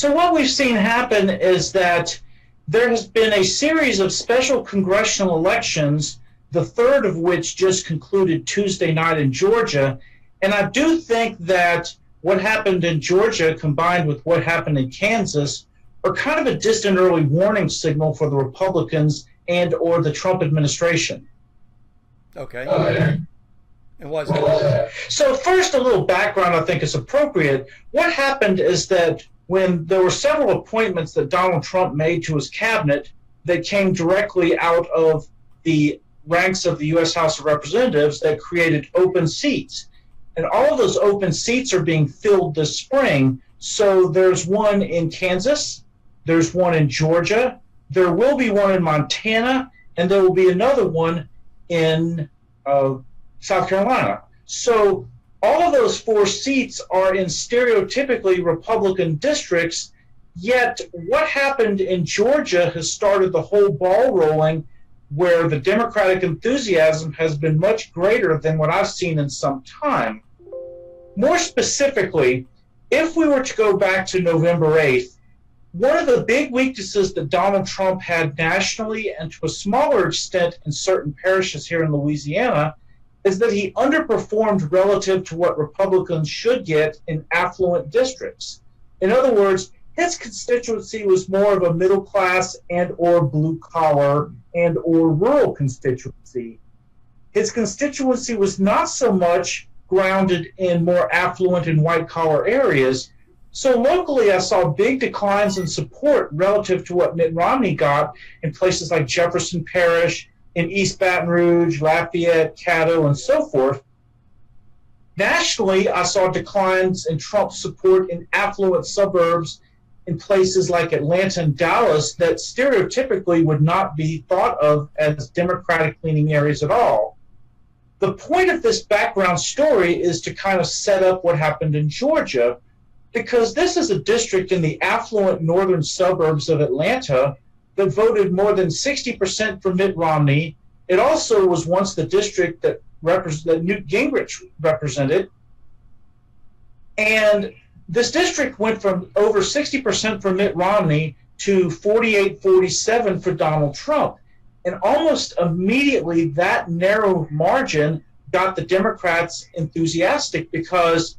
So what we've seen happen is that there has been a series of special congressional elections, the third of which just concluded Tuesday night in Georgia. And I do think that what happened in Georgia combined with what happened in Kansas are kind of a distant early warning signal for the Republicans and or the Trump administration. Okay. And what's that? So first, a little background I think is appropriate. What happened is that when there were several appointments that Donald Trump made to his cabinet that came directly out of the ranks of the U.S. House of Representatives that created open seats. And all of those open seats are being filled this spring. So there's one in Kansas, there's one in Georgia, there will be one in Montana, and there will be another one in South Carolina. So all of those 4 seats are in stereotypically Republican districts, yet what happened in Georgia has started the whole ball rolling where the Democratic enthusiasm has been much greater than what I've seen in some time. More specifically, if we were to go back to November 8th, one of the big weaknesses that Donald Trump had nationally and to a smaller extent in certain parishes here in Louisiana is that he underperformed relative to what Republicans should get in affluent districts. In other words, his constituency was more of a middle class and or blue collar and or rural constituency. His constituency was not so much grounded in more affluent and white collar areas. So locally, I saw big declines in support relative to what Mitt Romney got in places like Jefferson Parish, in East Baton Rouge, Lafayette, Caddo, and so forth. Nationally, I saw declines in Trump's support in affluent suburbs in places like Atlanta and Dallas that stereotypically would not be thought of as Democratic-leaning areas at all. The point of this background story is to kind of set up what happened in Georgia, because this is a district in the affluent northern suburbs of Atlanta that voted more than 60% for Mitt Romney. It also was once the district that Newt Gingrich represented. And this district went from over 60% for Mitt Romney to 48-47 for Donald Trump. And almost immediately that narrow margin got the Democrats enthusiastic because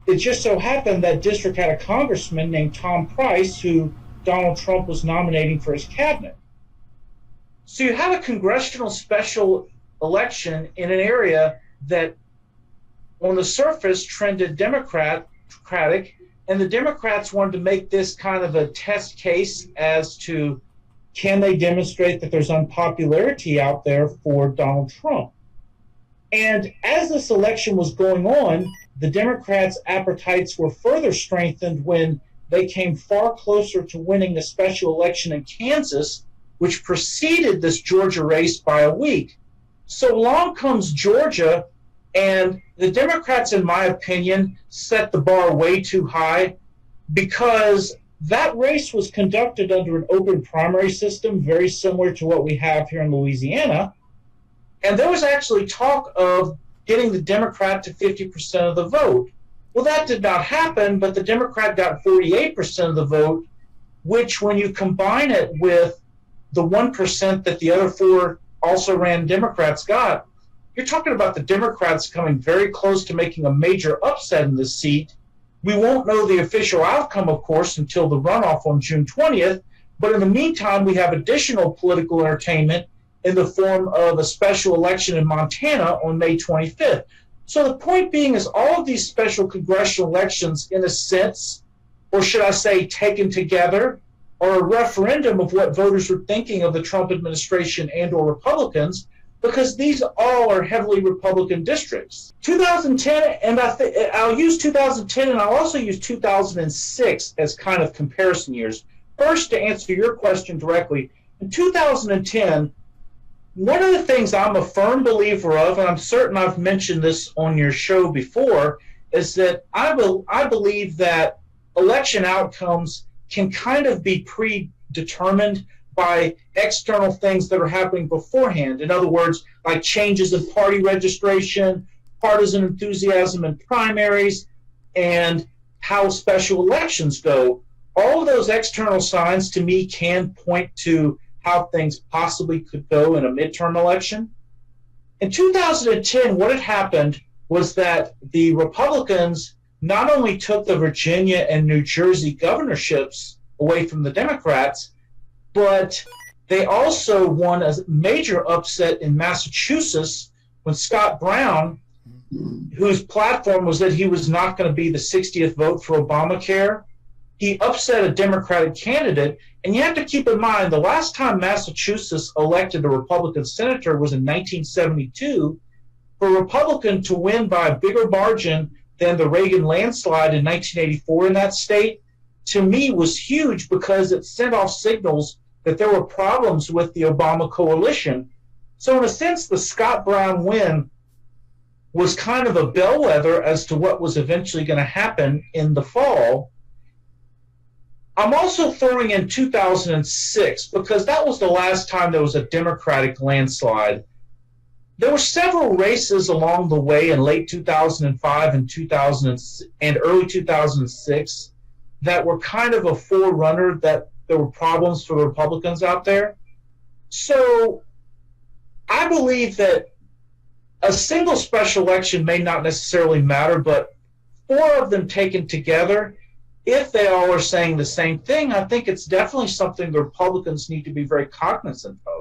it just so happened that district had a congressman named Tom Price who Donald Trump was nominating for his cabinet. So you have a congressional special election in an area that on the surface trended Democratic, and the Democrats wanted to make this kind of a test case as to can they demonstrate that there's unpopularity out there for Donald Trump. And as this election was going on, the Democrats' appetites were further strengthened when they came far closer to winning the special election in Kansas, which preceded this Georgia race by a week. So along comes Georgia, and the Democrats, in my opinion, set the bar way too high because that race was conducted under an open primary system, very similar to what we have here in Louisiana. And there was actually talk of getting the Democrat to 50% of the vote. Well, that did not happen, but the Democrat got 48% of the vote, which when you combine it with the 1% that the other 4 also ran Democrats got, you're talking about the Democrats coming very close to making a major upset in this seat. We won't know the official outcome, of course, until the runoff on June 20th, but in the meantime, we have additional political entertainment in the form of a special election in Montana on May 25th. So the point being is all of these special congressional elections, in a sense, or should I say taken together, are a referendum of what voters are thinking of the Trump administration and or Republicans, because these all are heavily Republican districts. 2010, and I'll use 2010 and I'll also use 2006 as kind of comparison years. First, to answer your question directly, in 2010, one of the things I'm a firm believer of, and I'm certain I've mentioned this on your show before, is that I believe that election outcomes can kind of be predetermined by external things that are happening beforehand. In other words, like changes in party registration, partisan enthusiasm in primaries, and how special elections go. all of those external signs to me can point to how things possibly could go in a midterm election. In 2010, what had happened was that the Republicans not only took the Virginia and New Jersey governorships away from the Democrats, but they also won a major upset in Massachusetts when Scott Brown, whose platform was that he was not going to be the 60th vote for Obamacare, he upset a Democratic candidate. And you have to keep in mind, the last time Massachusetts elected a Republican senator was in 1972. For a Republican to win by a bigger margin than the Reagan landslide in 1984 in that state, to me was huge because it sent off signals that there were problems with the Obama coalition. So in a sense, the Scott Brown win was kind of a bellwether as to what was eventually going to happen in the fall. I'm also throwing in 2006 because that was the last time there was a Democratic landslide. There were several races along the way in late 2005 and early 2006 that were kind of a forerunner that there were problems for the Republicans out there. So I believe that a single special election may not necessarily matter, but four of them taken together, if they all are saying the same thing, I think it's definitely something the Republicans need to be very cognizant of.